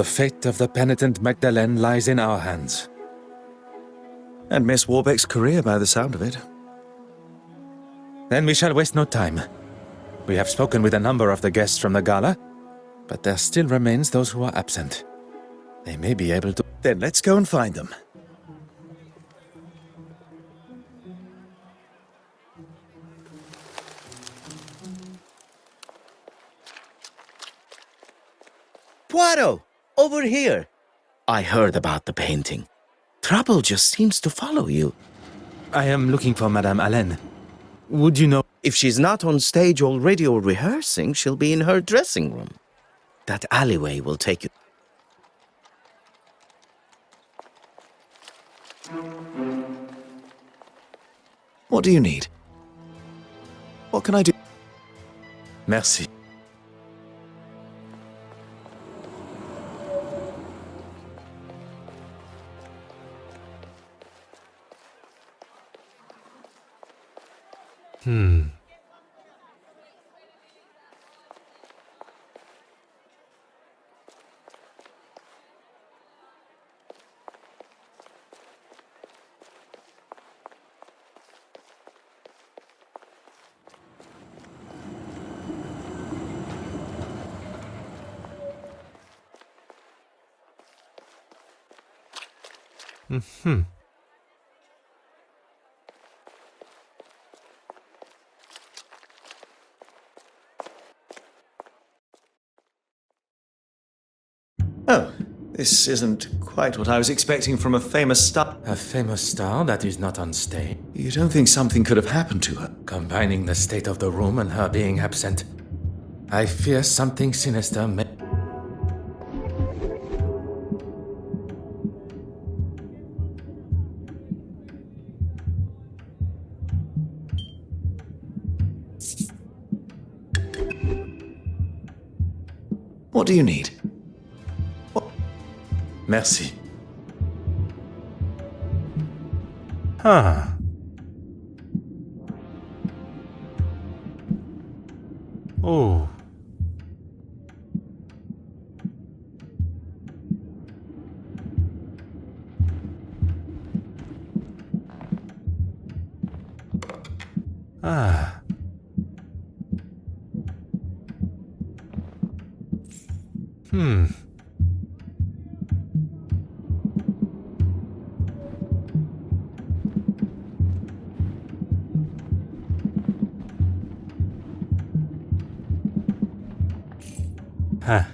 The fate of the penitent Magdalene lies in our hands. And Miss Warbeck's career, by the sound of it. Then we shall waste no time. We have spoken with a number of the guests from the gala, but there still remains those who are absent. They may be able to... Then let's go and find them. Poirot! Over here! I heard about the painting. Trouble just seems to follow you. I am looking for Madame Hélène. Would you know... If she's not on stage already or rehearsing, she'll be in her dressing room. That alleyway will take you... What do you need? What can I do? Merci. Oh, this isn't quite what I was expecting from a famous star. A famous star that is not on stage. You don't think something could have happened to her? Combining the state of the room and her being absent, I fear something sinister may... What do you need? Merci. Huh. Oh. Ah. Huh.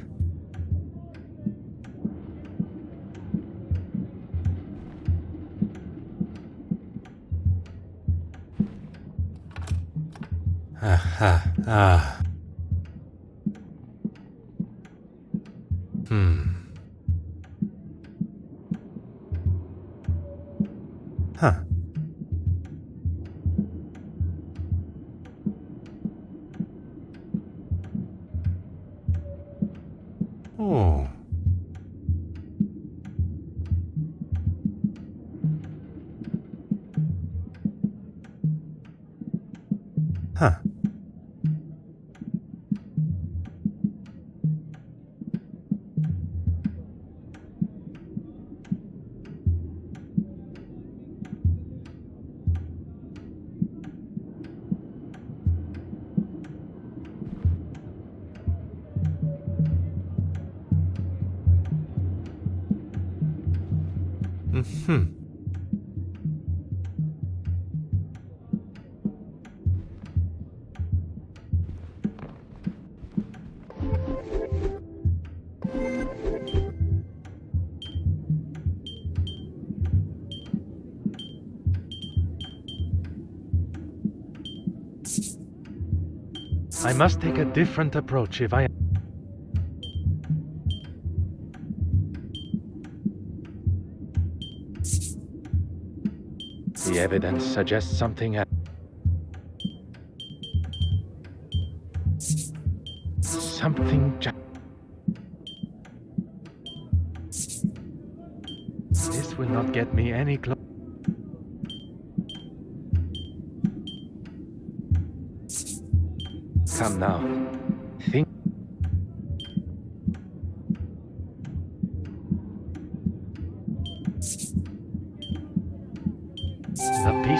Aha. Ah. Huh. Oh. Huh. I must take a different approach if I... The evidence suggests something else. Something... This will not get me any closer. Come now. Think.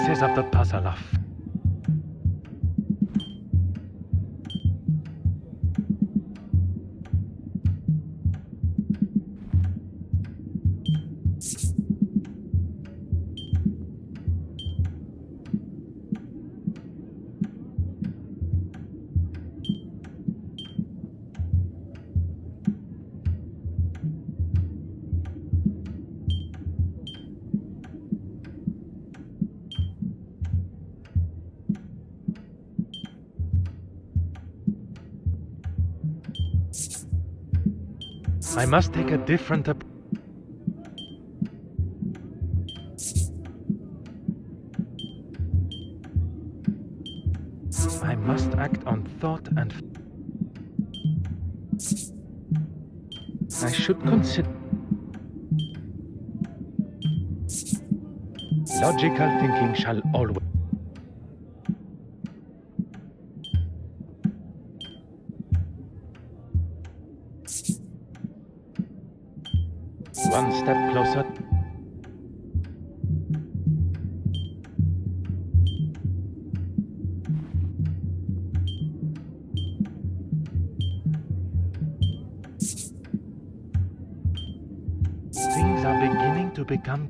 pieces of the puzzle off. I must take a different approach. I must act on thought and... I should consider... Logical thinking shall always... One step closer. Things are beginning to become...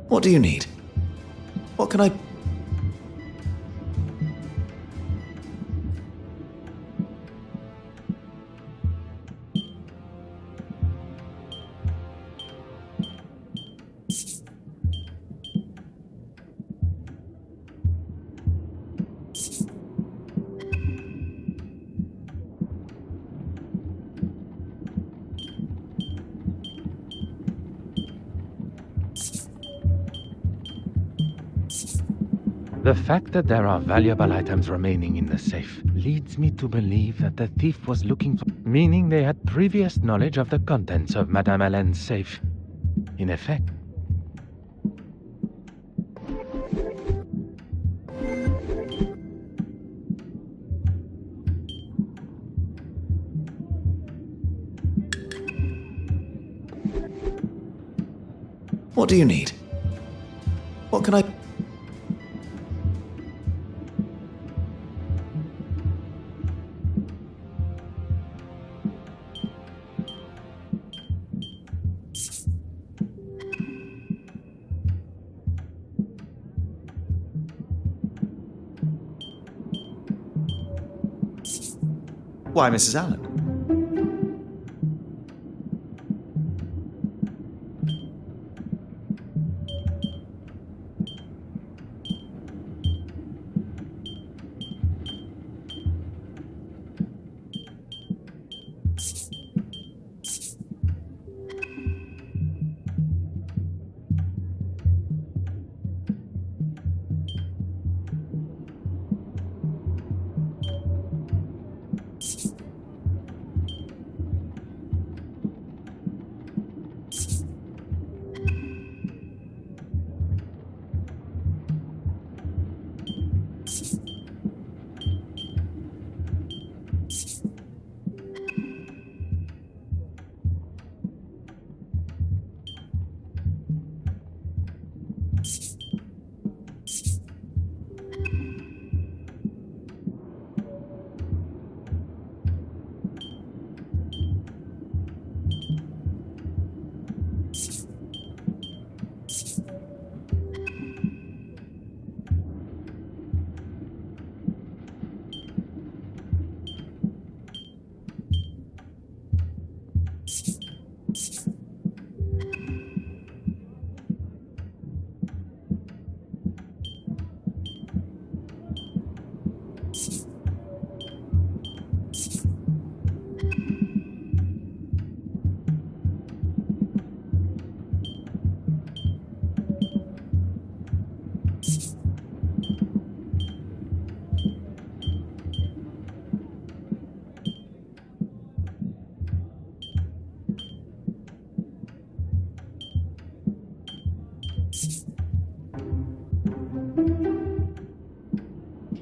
What do you need? What can I... The fact that there are valuable items remaining in the safe leads me to believe that the thief was looking for... meaning they had previous knowledge of the contents of Madame Hélène's safe. In effect... What do you need? What can I... Why, Mrs. Allen?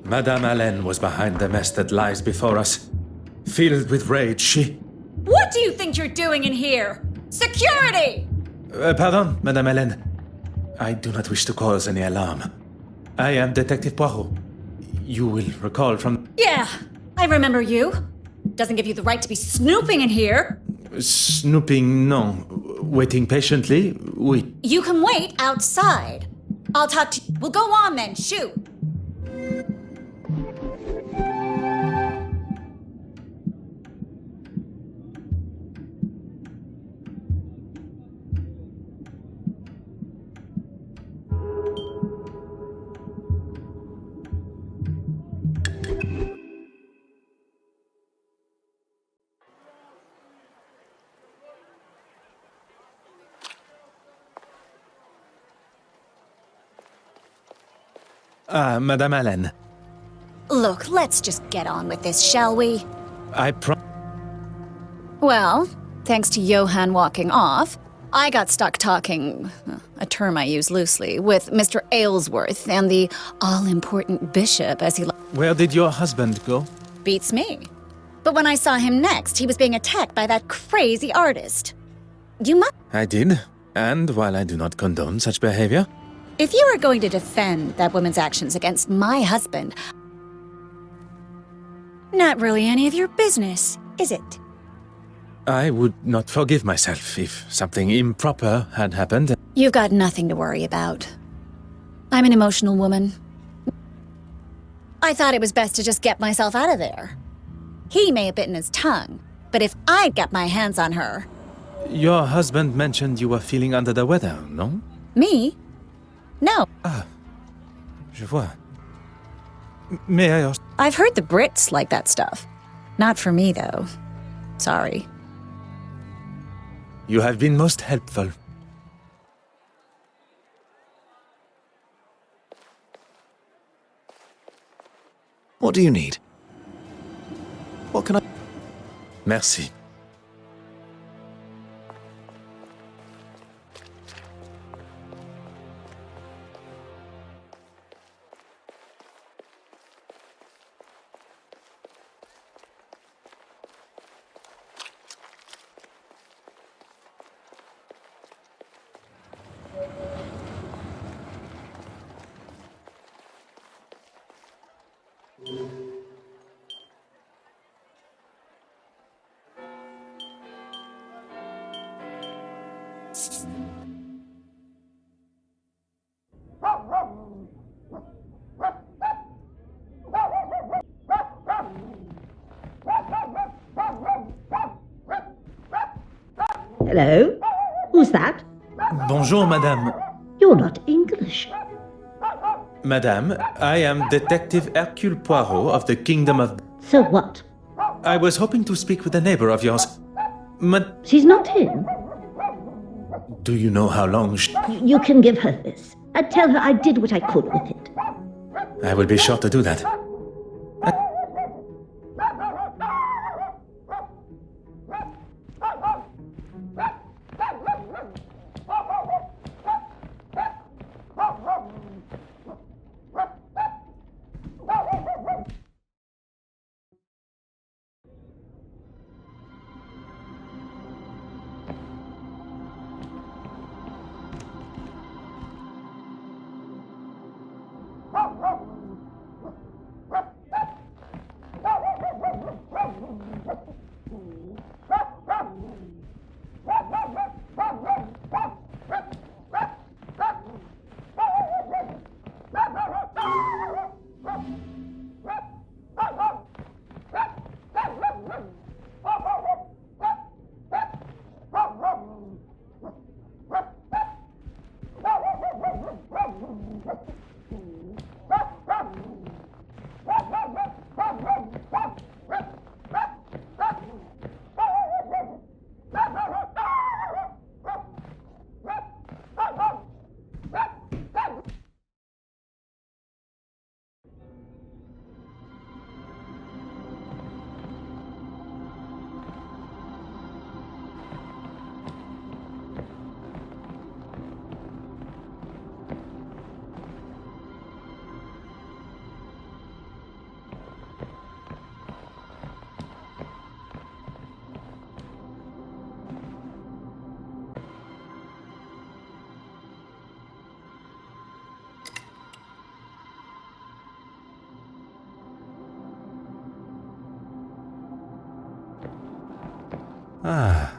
Madame Hélène was behind the mess that lies before us. Filled with rage, she... What do you think you're doing in here? Security! Pardon, Madame Hélène. I do not wish to cause any alarm. I am Detective Poirot. You will recall from... Yeah, I remember you. Doesn't give you the right to be snooping in here. Snooping, no. Waiting patiently, oui. You can wait outside. I'll talk to... Well, go on then, shoot. Madame Hélène. Look, let's just get on with this, shall we? Well, thanks to Johann walking off, I got stuck talking, a term I use loosely, with Mr. Aylesworth and the all-important bishop as he... Where did your husband go? Beats me. But when I saw him next, he was being attacked by that crazy artist. You must... I did, and while I do not condone such behavior... If you are going to defend that woman's actions against my husband... Not really any of your business, is it? I would not forgive myself if something improper had happened. You've got nothing to worry about. I'm an emotional woman. I thought it was best to just get myself out of there. He may have bitten his tongue, but if I'd got my hands on her... Your husband mentioned you were feeling under the weather, no? Me? No. Je vois. May I ask... I've heard the Brits like that stuff. Not for me, though. Sorry. You have been most helpful. What do you need? What can I... Merci. Hello? Who's that? Bonjour, madame. You're not English. Madame, I am Detective Hercule Poirot of the Kingdom of... So what? I was hoping to speak with a neighbor of yours. She's not in. Do you know how long You can give her this. And tell her I did what I could with it. I will be sure to do that. Ah.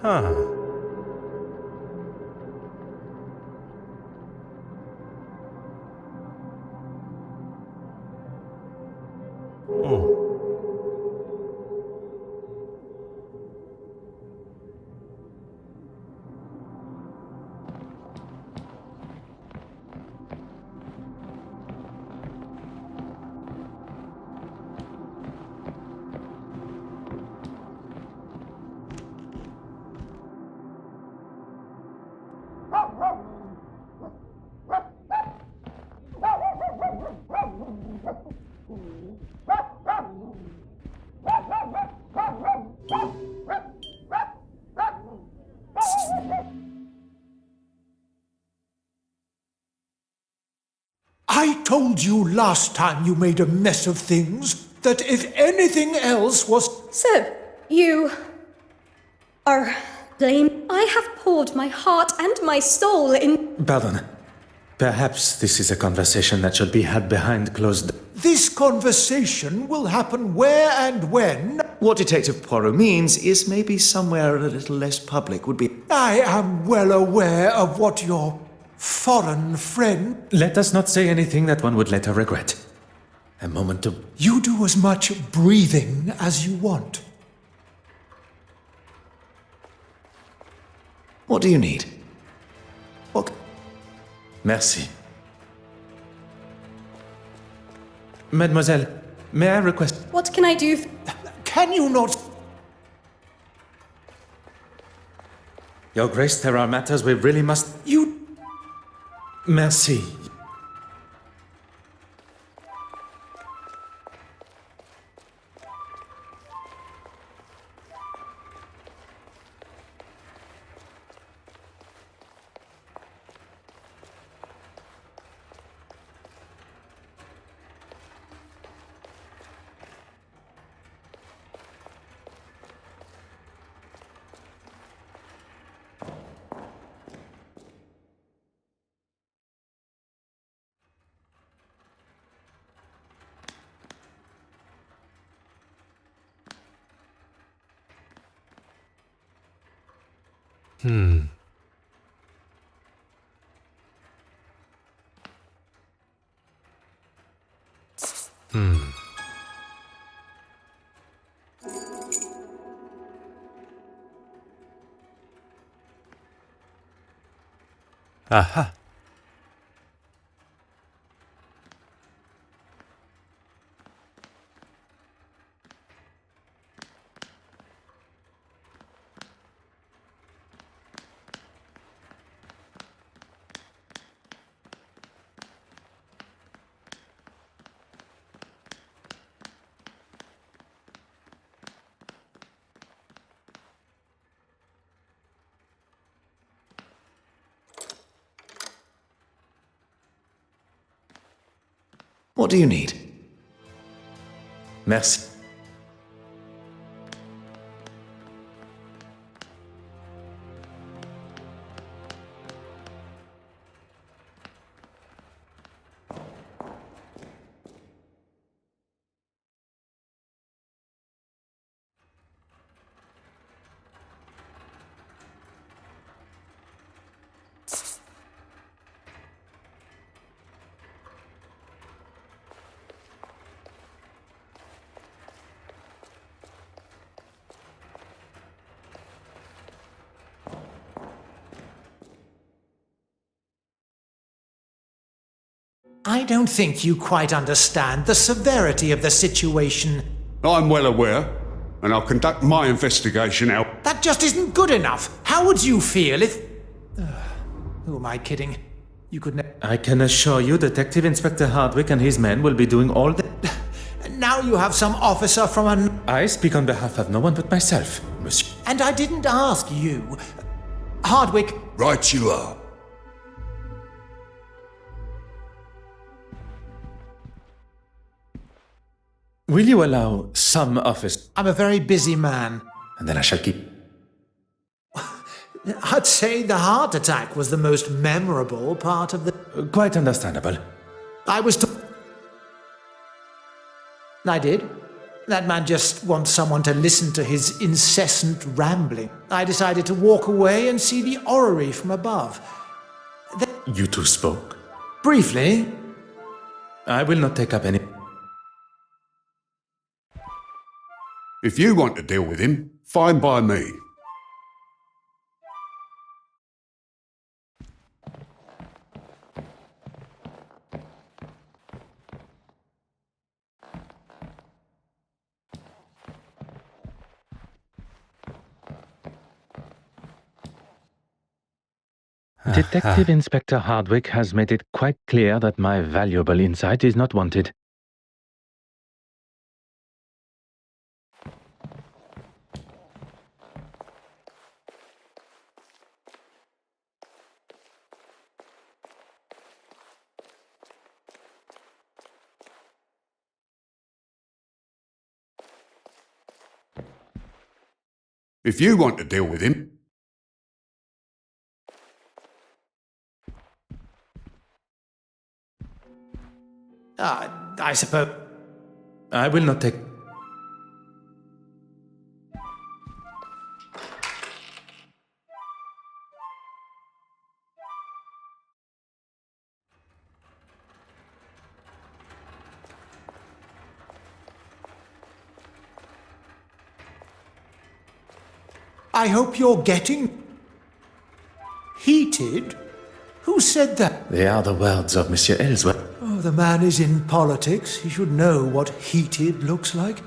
Huh. I told you last time you made a mess of things that if anything else was... So, you are blame. I have poured my heart and my soul in... Pardon. Perhaps this is a conversation that should be had behind closed... This conversation will happen where and when... What Detective Poirot means is maybe somewhere a little less public would be... I am well aware of what your foreign friend... Let us not say anything that one would later regret. A moment to... You do as much breathing as you want. What do you need? What? Merci. Mademoiselle, may I request... What can I do? Can you not... Your Grace, there are matters we really must... You... Merci. Aha. What do you need? Merci. I don't think you quite understand the severity of the situation. I'm well aware, and I'll conduct my investigation out. That just isn't good enough. How would you feel if... who am I kidding? You could I can assure you Detective Inspector Hardwick and his men will be doing all the... Now you have some officer from an... I speak on behalf of no one but myself, monsieur. And I didn't ask you. Hardwick... Right you are. Will you allow some office? I'm a very busy man. And then I shall keep... I'd say the heart attack was the most memorable part of the... Quite understandable. I was... I did. That man just wants someone to listen to his incessant rambling. I decided to walk away and see the orrery from above. You two spoke? Briefly. I will not take up any... If you want to deal with him, fine by me. Detective Inspector Hardwick has made it quite clear that my valuable insight is not wanted. If you want to deal with him, I suppose... I will not take... I hope you're getting... heated? Who said that? They are the words of Monsieur Ellsworth. Oh, the man is in politics. He should know what heated looks like.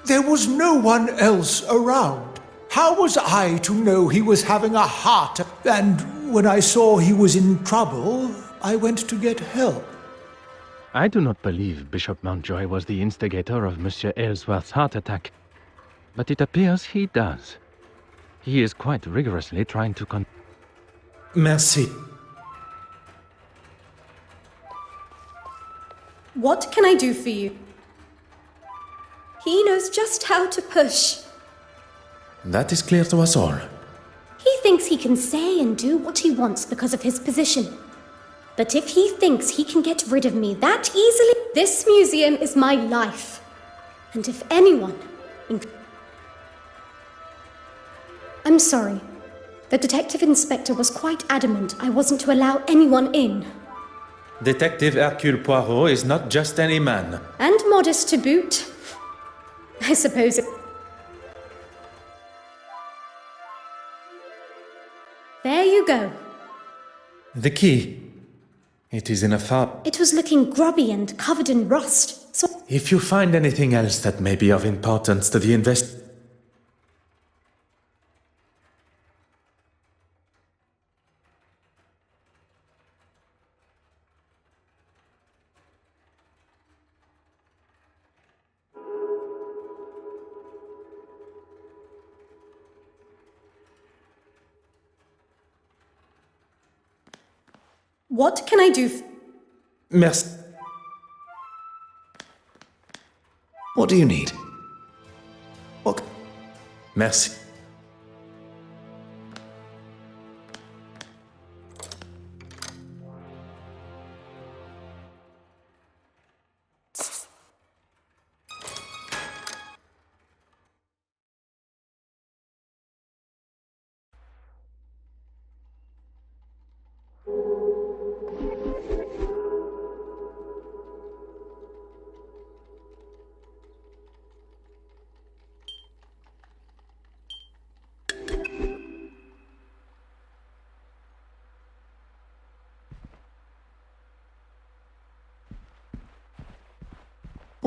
There was no one else around. How was I to know he was having a heart? And when I saw he was in trouble, I went to get help. I do not believe Bishop Mountjoy was the instigator of Monsieur Ellsworth's heart attack, but it appears he does. He is quite rigorously trying to Merci. What can I do for you? He knows just how to push. That is clear to us all. He thinks he can say and do what he wants because of his position. But if he thinks he can get rid of me that easily, this museum is my life. And if anyone... I'm sorry. The detective inspector was quite adamant I wasn't to allow anyone in. Detective Hercule Poirot is not just any man. And modest to boot. I suppose it... There you go. The key. It is in a far... It was looking grubby and covered in rust, so... If you find anything else that may be of importance to the What can I do? Merci. What do you need? What? Merci.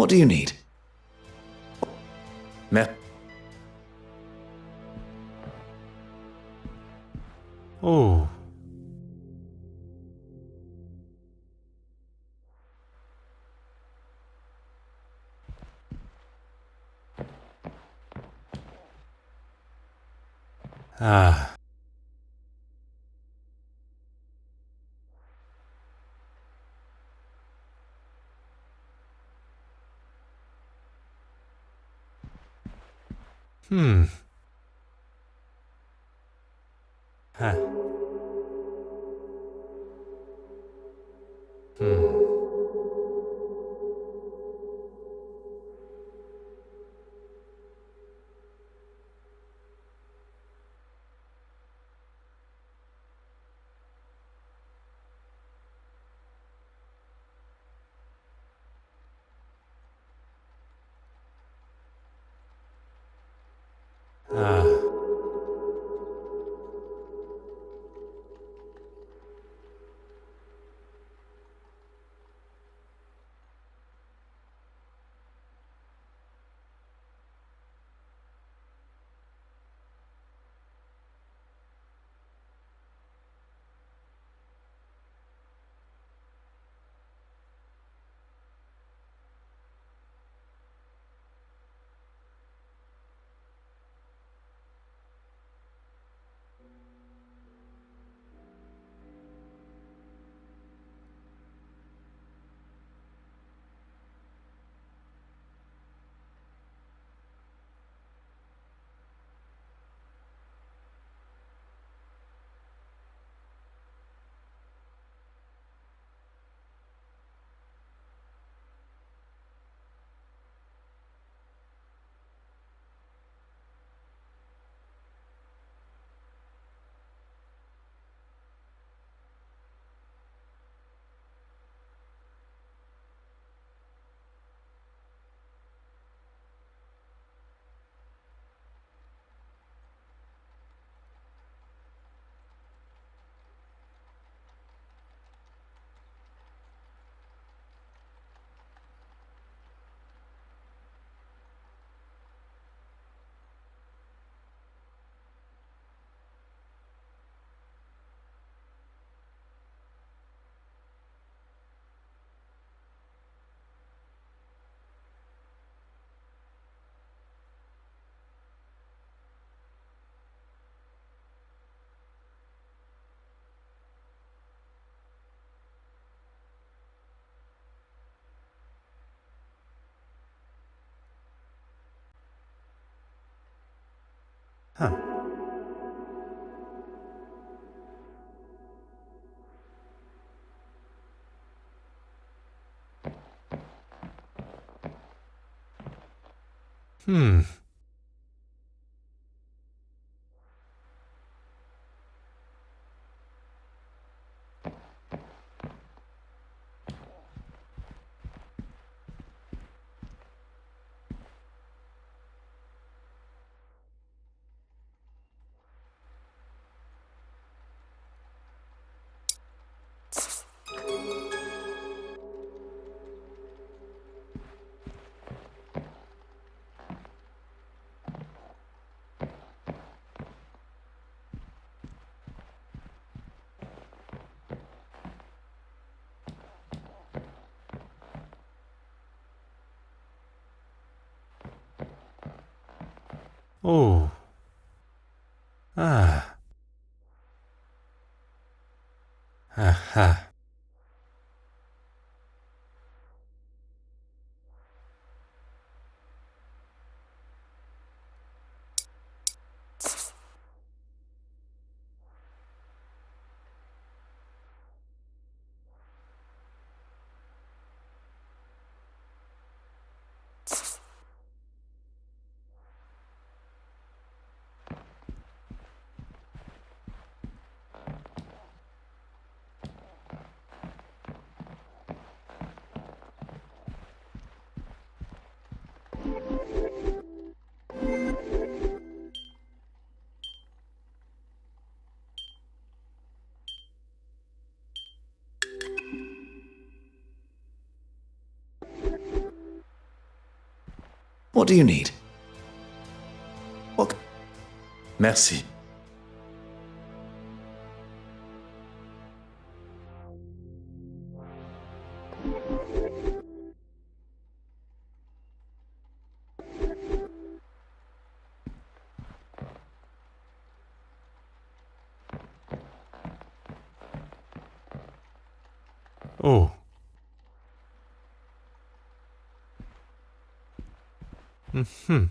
What do you need? Oh. Ah. Huh. Oh. Ah. Aha. What do you need? What? Merci. Oh. Mm-hmm.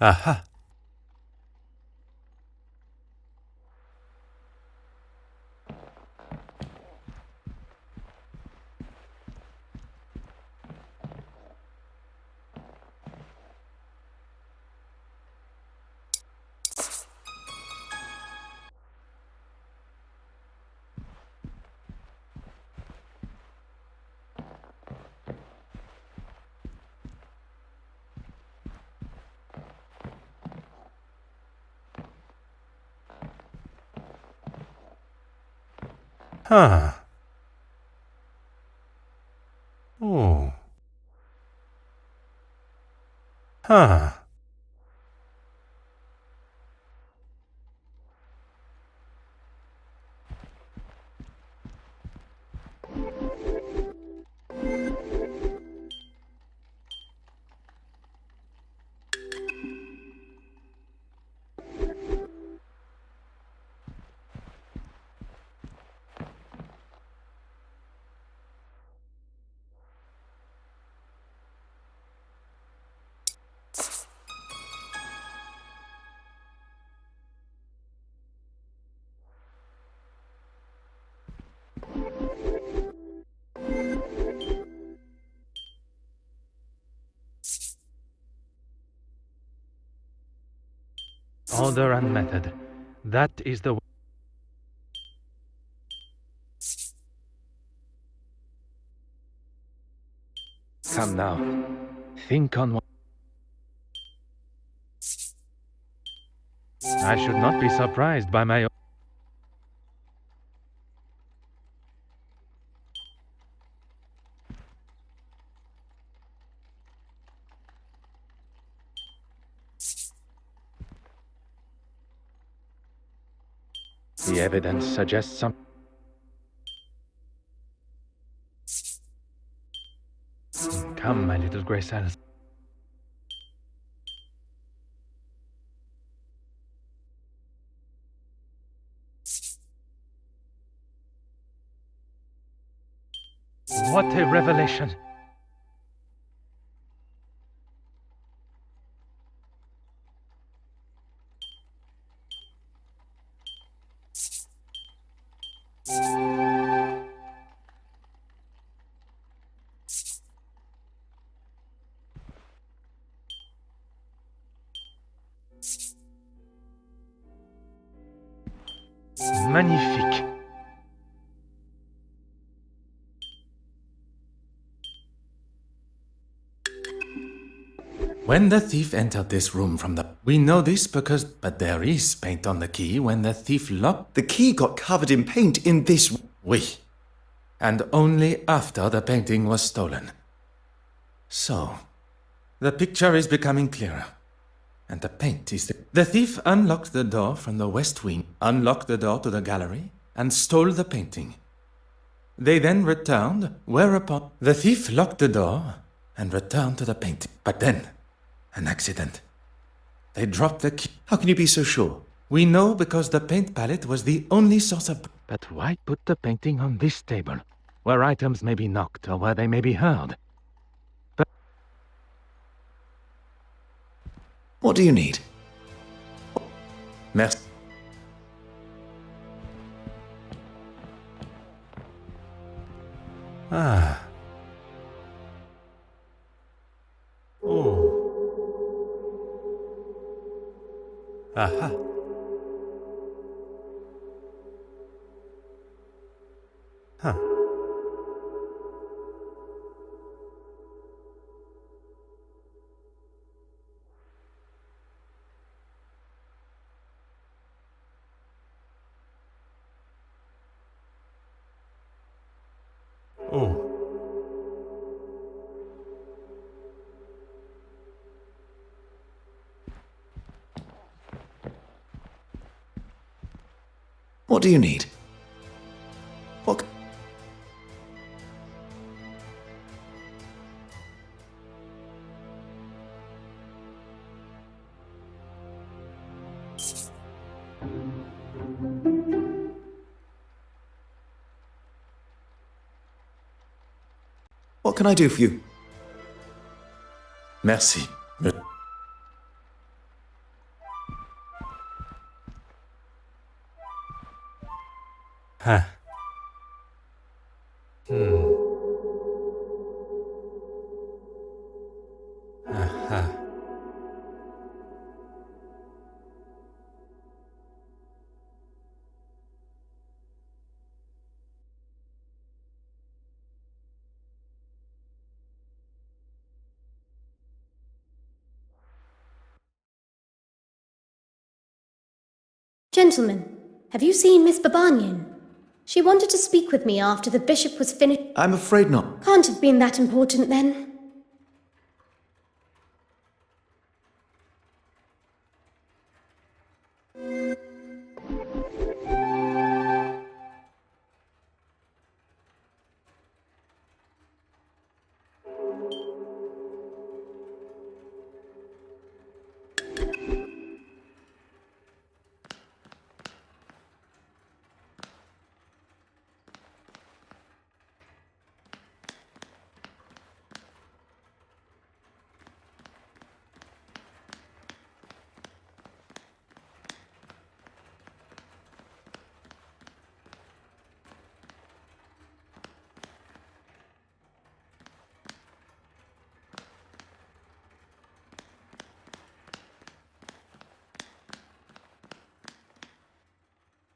Aha. Huh. Oh. Huh. Order and method. That is the... Come now. Think on what... I should not be surprised by my... The evidence suggests some... Come, my little Grace Alice. What a revelation! Magnifique! When the thief entered this room from the... We know this because... But there is paint on the key when the thief locked... The key got covered in paint in this... Oui. And only after the painting was stolen. So, the picture is becoming clearer. And the paint is... The thief unlocked the door from the west wing, unlocked the door to the gallery, and stole the painting. They then returned, whereupon... The thief locked the door and returned to the painting. But then, an accident. They dropped the key. How can you be so sure? We know because the paint palette was the only source of... But why put the painting on this table, where items may be knocked or where they may be heard? But... What do you need? Merci. Ah. Oh. Aha. Huh. Oh. What do you need? What? What can I do for you? Merci. Huh. Aha. Gentlemen, have you seen Miss Babanian? She wanted to speak with me after the bishop was finished. I'm afraid not. Can't have been that important then.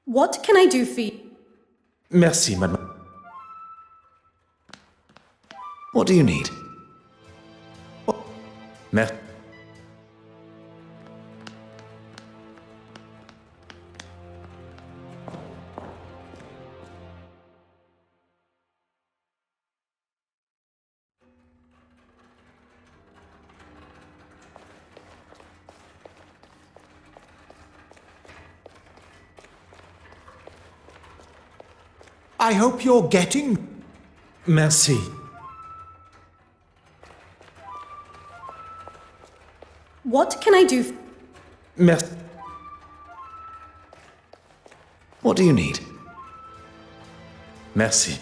What can I do for you? Merci, madame. What do you need? Merci. I hope you're getting... Merci. What can I do? Merci. What do you need? Merci.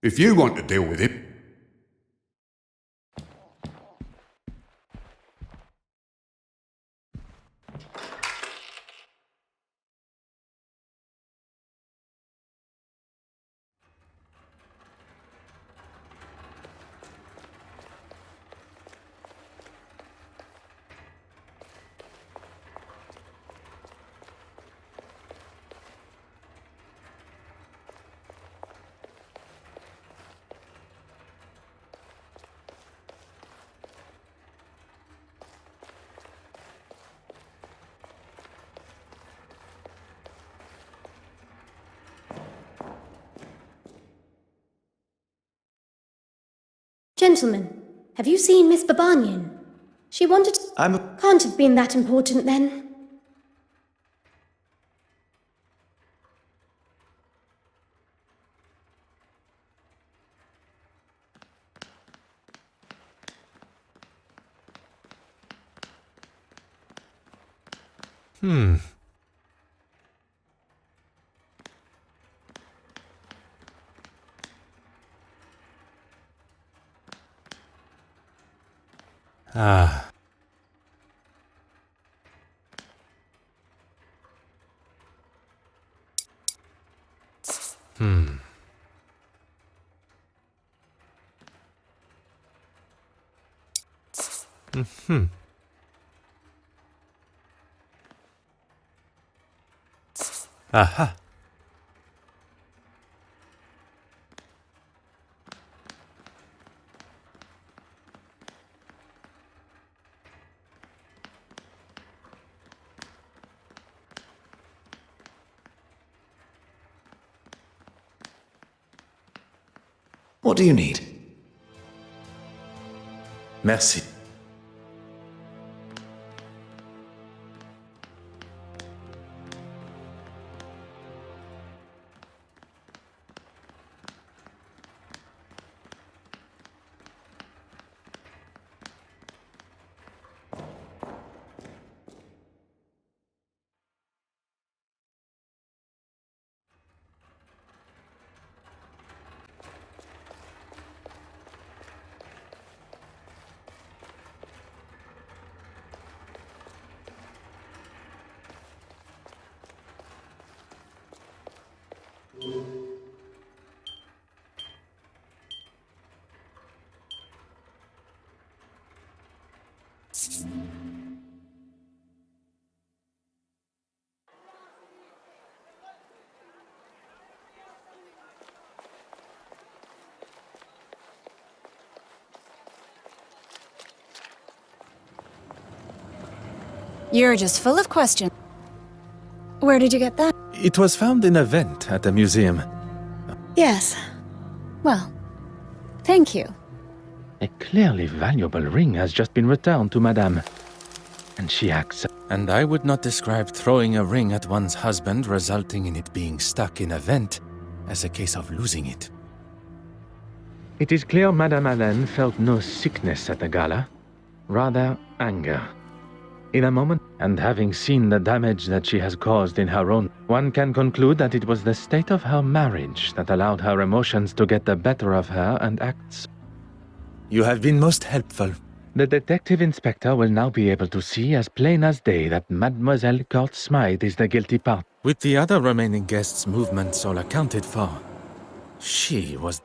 If you want to deal with it, Gentlemen, have you seen Miss Babanian? She wanted to... Can't have been that important then. Ah. Aha. What do you need? Merci. You're just full of questions. Where did you get that? It was found in a vent at the museum. Yes. Well, thank you. A clearly valuable ring has just been returned to Madame. And she acts... And I would not describe throwing a ring at one's husband resulting in it being stuck in a vent as a case of losing it. It is clear Madame Hélène felt no sickness at the gala, rather anger. In a moment, and having seen the damage that she has caused in her own, one can conclude that it was the state of her marriage that allowed her emotions to get the better of her and acts. You have been most helpful. The detective inspector will now be able to see as plain as day that Mademoiselle Court Smythe is the guilty part. With the other remaining guests' movements all accounted for, she was...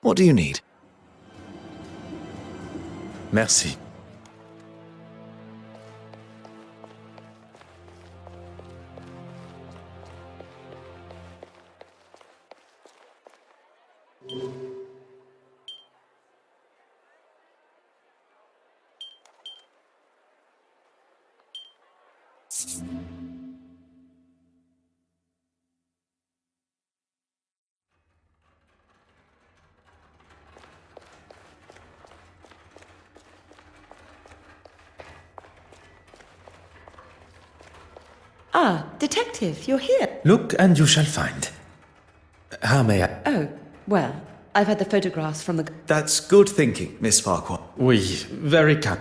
What do you need? Merci. Ah, Detective, you're here. Look and you shall find. How may I... Oh, well, I've had the photographs from the... That's good thinking, Miss Farquhar. Oui, very kind.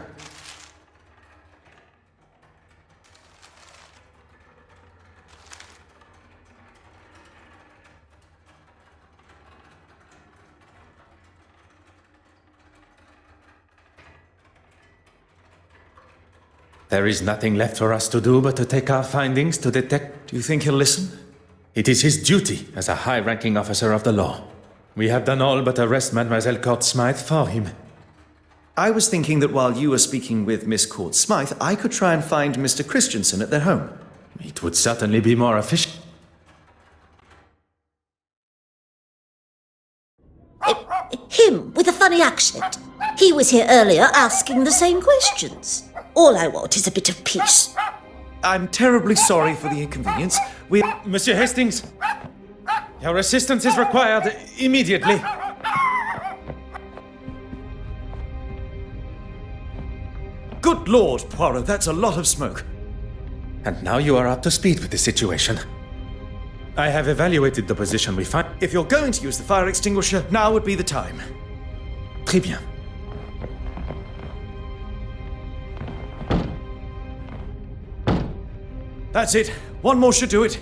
There is nothing left for us to do but to take our findings to detect... Do you think he'll listen? It is his duty as a high-ranking officer of the law. We have done all but arrest Mademoiselle Court Smythe for him. I was thinking that while you were speaking with Miss Court Smythe, I could try and find Mr. Christensen at their home. It would certainly be more efficient. Him with a funny accent. He was here earlier asking the same questions. All I want is a bit of peace. I'm terribly sorry for the inconvenience. Monsieur Hastings, your assistance is required immediately. Good Lord, Poirot, that's a lot of smoke. And now you are up to speed with the situation. I have evaluated the position we find. If you're going to use the fire extinguisher, now would be the time. Très bien. That's it. One more should do it.